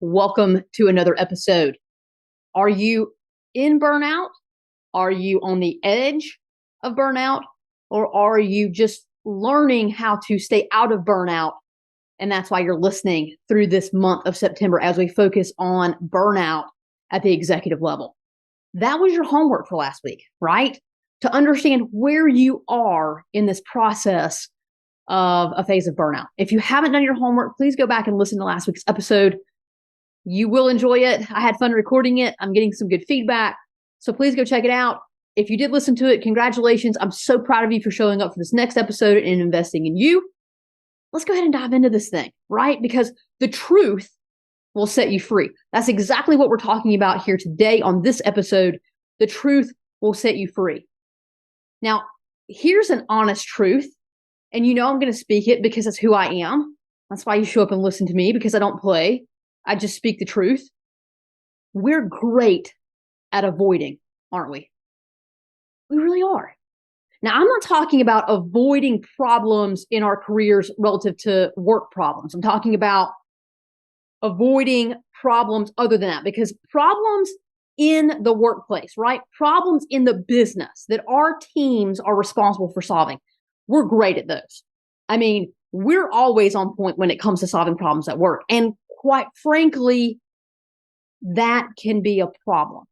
Welcome to another episode. Are you in burnout? Are you on the edge of burnout? Or are you just learning how to stay out of burnout? And that's why you're listening through this month of September as we focus on burnout at the executive level. That was your homework for last week, right? To understand where you are in this process of a phase of burnout. If you haven't done your homework, please go back and listen to last week's episode. You will enjoy it. I had fun recording it. I'm getting some good feedback. So please go check it out. If you did listen to it, congratulations. I'm so proud of you for showing up for this next episode and investing in you. Let's go ahead and dive into this thing, right? Because the truth will set you free. That's exactly what we're talking about here today on this episode. The truth will set you free. Now, here's an honest truth. And you know I'm going to speak it because it's who I am. That's why you show up and listen to me, because I don't play. I just speak the truth. We're great at avoiding, aren't we? We really are. Now, I'm not talking about avoiding problems in our careers relative to work problems. I'm talking about avoiding problems other than that, because problems in the workplace, right? Problems in the business that our teams are responsible for solving. We're great at those. I mean, we're always on point when it comes to solving problems at work. And quite frankly, that can be a problem.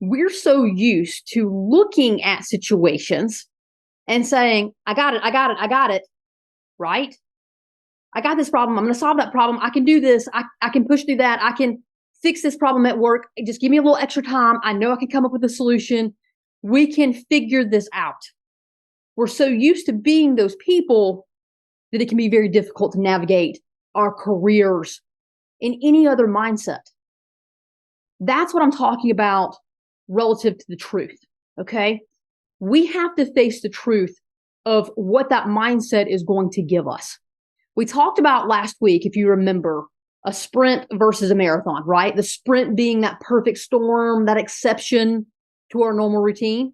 We're so used to looking at situations and saying, I got it, right? I got this problem. I'm going to solve that problem. I can do this. I can push through that. I can fix this problem at work. Just give me a little extra time. I know I can come up with a solution. We can figure this out. We're so used to being those people that it can be very difficult to navigate our careers in any other mindset. That's what I'm talking about relative to the truth, okay? We have to face the truth of what that mindset is going to give us. We talked about last week, if you remember, a sprint versus a marathon, right? The sprint being that perfect storm, that exception to our normal routine,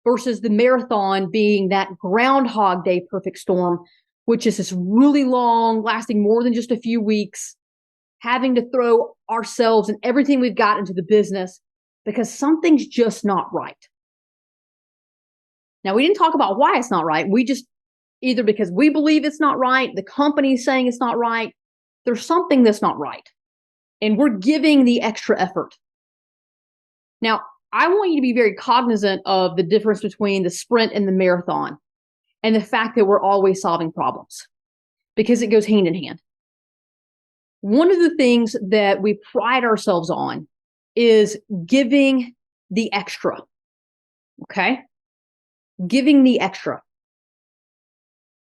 versus the marathon being that Groundhog Day perfect storm, which is this really long, lasting more than just a few weeks, having to throw ourselves and everything we've got into the business because something's just not right. Now, we didn't talk about why it's not right. We just, either because we believe it's not right, the company's saying it's not right, there's something that's not right. And we're giving the extra effort. Now, I want you to be very cognizant of the difference between the sprint and the marathon and the fact that we're always solving problems because it goes hand in hand. One of the things that we pride ourselves on is giving the extra, okay? Giving the extra.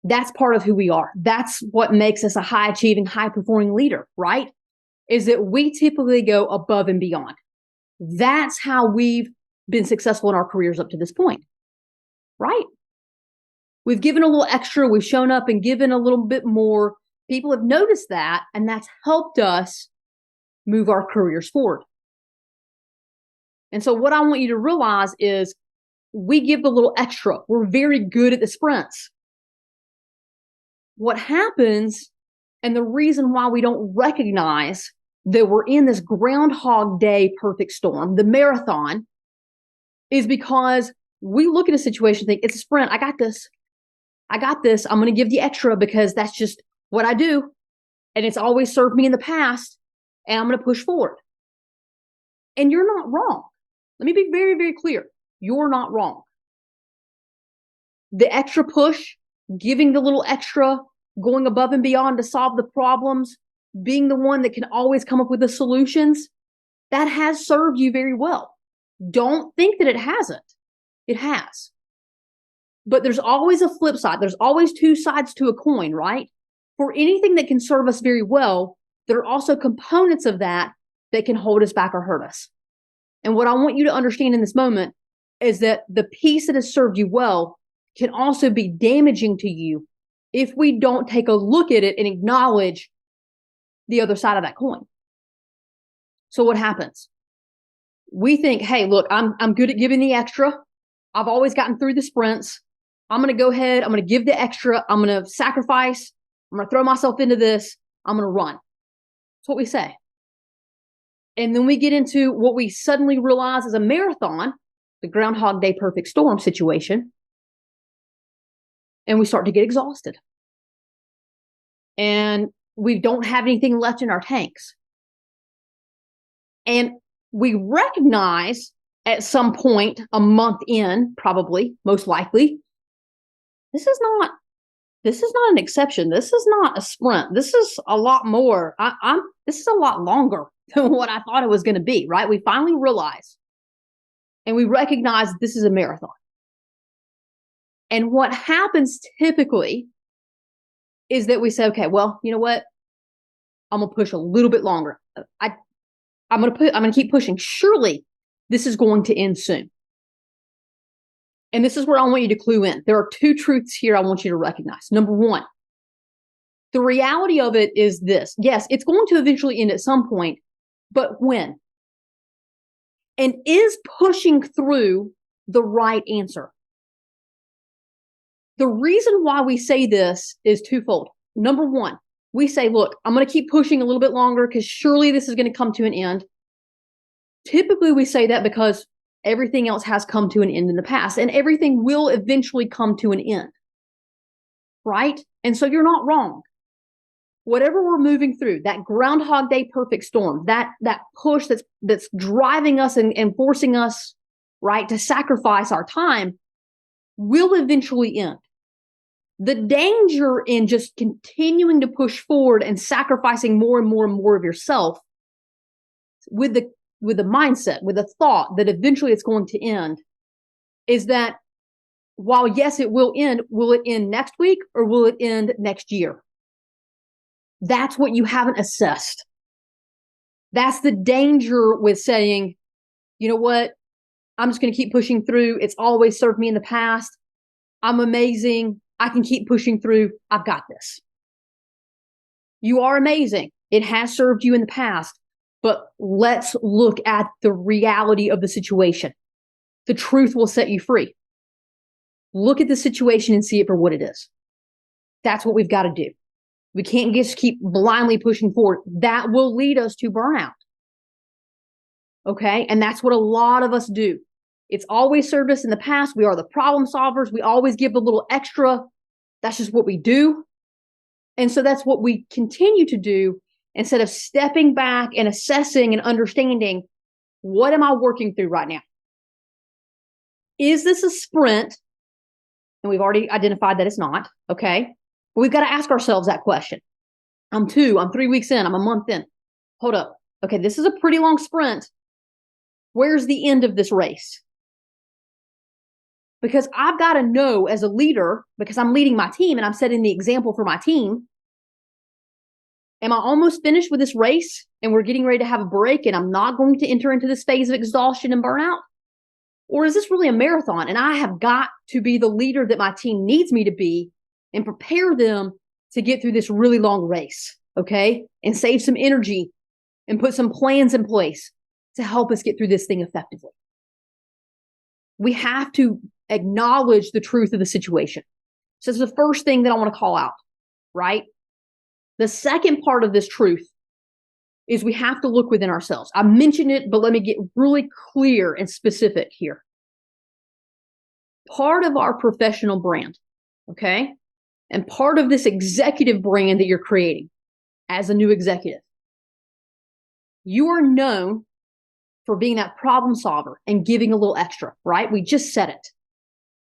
That's part of who we are. That's what makes us a high-achieving, high-performing leader, right? Is that we typically go above and beyond. That's how we've been successful in our careers up to this point, right? We've given a little extra. We've shown up and given a little bit more. People have noticed that, and that's helped us move our careers forward. And so what I want you to realize is we give the little extra. We're very good at the sprints. What happens, and the reason why we don't recognize that we're in this Groundhog Day perfect storm, the marathon, is because we look at a situation and think, it's a sprint. I got this. I'm going to give the extra because that's just what I do. And it's always served me in the past. And I'm going to push forward. And you're not wrong. Let me be very, very clear. You're not wrong. The extra push, giving the little extra, going above and beyond to solve the problems, being the one that can always come up with the solutions, that has served you very well. Don't think that it hasn't. It has. But there's always a flip side. There's always two sides to a coin, right? For anything that can serve us very well, there are also components of that that can hold us back or hurt us. And what I want you to understand in this moment is that the piece that has served you well can also be damaging to you if we don't take a look at it and acknowledge the other side of that coin. So what happens? We think, hey, look, I'm good at giving the extra. I've always gotten through the sprints. I'm going to go ahead. I'm going to give the extra. I'm going to sacrifice. I'm going to throw myself into this. I'm going to run. That's what we say. And then we get into what we suddenly realize is a marathon, the Groundhog Day perfect storm situation. And we start to get exhausted. And we don't have anything left in our tanks. And we recognize at some point, a month in, probably, most likely, this is not an exception. This is not a sprint. This is a lot more. This is a lot longer than what I thought it was going to be, right? We finally realize and we recognize this is a marathon. And what happens typically is that we say, okay, well, you know what? I'm going to push a little bit longer. I'm going to keep pushing. Surely this is going to end soon. And this is where I want you to clue in. There are two truths here I want you to recognize. Number one, the reality of it is this. Yes, it's going to eventually end at some point, but when? And is pushing through the right answer? The reason why we say this is twofold. Number one, we say, look, I'm going to keep pushing a little bit longer because surely this is going to come to an end. Typically, we say that because everything else has come to an end in the past, and everything will eventually come to an end, right? And so you're not wrong. Whatever we're moving through, that Groundhog Day perfect storm, that push that's driving us and forcing us, right, to sacrifice our time, will eventually end. The danger in just continuing to push forward and sacrificing more and more and more of yourself with the mindset, with the thought that eventually it's going to end, is that while yes, it will it end next week or will it end next year? That's what you haven't assessed. That's the danger with saying, you know what? I'm just going to keep pushing through. It's always served me in the past. I'm amazing. I can keep pushing through. I've got this. You are amazing. It has served you in the past. But let's look at the reality of the situation. The truth will set you free. Look at the situation and see it for what it is. That's what we've got to do. We can't just keep blindly pushing forward. That will lead us to burnout. Okay? And that's what a lot of us do. It's always served us in the past. We are the problem solvers. We always give a little extra. That's just what we do. And so that's what we continue to do instead of stepping back and assessing and understanding, what am I working through right now? Is this a sprint? And we've already identified that it's not, okay? But we've got to ask ourselves that question. I'm 3 weeks in, I'm a month in. Hold up. Okay, this is a pretty long sprint. Where's the end of this race? Because I've got to know as a leader, because I'm leading my team and I'm setting the example for my team, am I almost finished with this race and we're getting ready to have a break and I'm not going to enter into this phase of exhaustion and burnout? Or is this really a marathon and I have got to be the leader that my team needs me to be and prepare them to get through this really long race, okay? And save some energy and put some plans in place to help us get through this thing effectively. We have to acknowledge the truth of the situation. So that's the first thing that I want to call out, right? The second part of this truth is we have to look within ourselves. I mentioned it, but let me get really clear and specific here. Part of our professional brand, okay? And part of this executive brand that you're creating as a new executive, you are known for being that problem solver and giving a little extra, right? We just said it.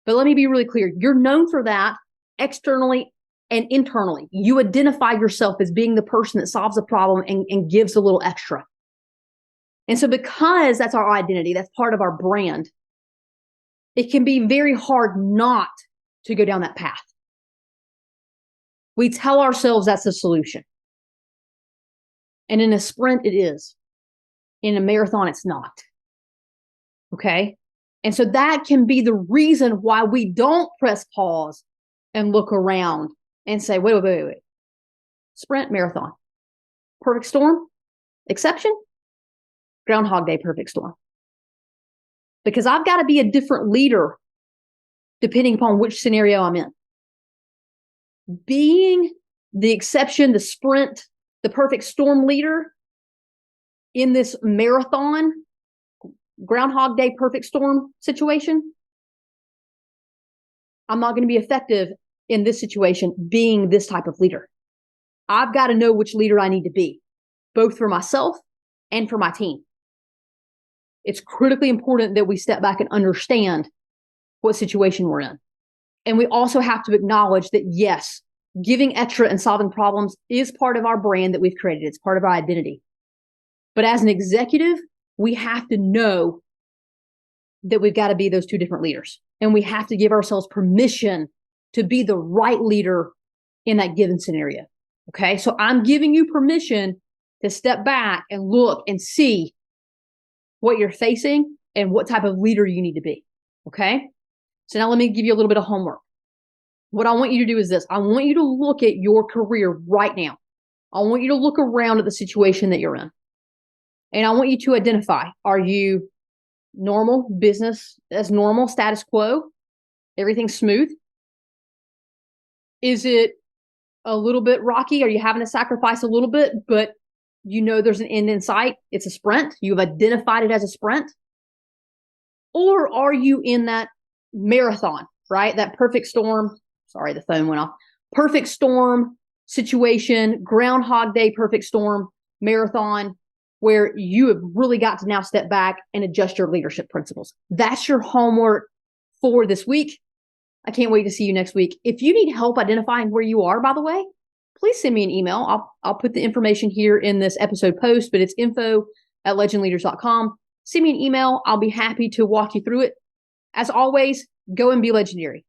But let me be really clear. You're known for that externally and internally. You identify yourself as being the person that solves a problem and gives a little extra. And so because that's our identity, that's part of our brand, it can be very hard not to go down that path. We tell ourselves that's the solution. And in a sprint, it is. In a marathon, it's not. Okay? And so that can be the reason why we don't press pause and look around and say, wait. Sprint, marathon. Perfect storm? Exception? Groundhog Day perfect storm. Because I've got to be a different leader depending upon which scenario I'm in. Being the exception, the sprint, the perfect storm leader in this marathon, Groundhog Day perfect storm situation, I'm not going to be effective in this situation being this type of leader. I've got to know which leader I need to be, both for myself and for my team. It's critically important that we step back and understand what situation we're in. And we also have to acknowledge that, yes, giving extra and solving problems is part of our brand that we've created. It's part of our identity. But as an executive, we have to know that we've got to be those two different leaders. And we have to give ourselves permission to be the right leader in that given scenario. Okay. So I'm giving you permission to step back and look and see what you're facing and what type of leader you need to be. Okay. So now let me give you a little bit of homework. What I want you to do is this. I want you to look at your career right now. I want you to look around at the situation that you're in. And I want you to identify, are you normal, business as normal, status quo, everything's smooth? Is it a little bit rocky? Are you having to sacrifice a little bit, but you know there's an end in sight? It's a sprint. You've identified it as a sprint. Or are you in that marathon, right? That perfect storm. Sorry, the phone went off. Perfect storm situation, Groundhog Day, perfect storm, marathon, where you have really got to now step back and adjust your leadership principles. That's your homework for this week. I can't wait to see you next week. If you need help identifying where you are, by the way, please send me an email. I'll put the information here in this episode post, but it's info@legendleaders.com. Send me an email. I'll be happy to walk you through it. As always, go and be legendary.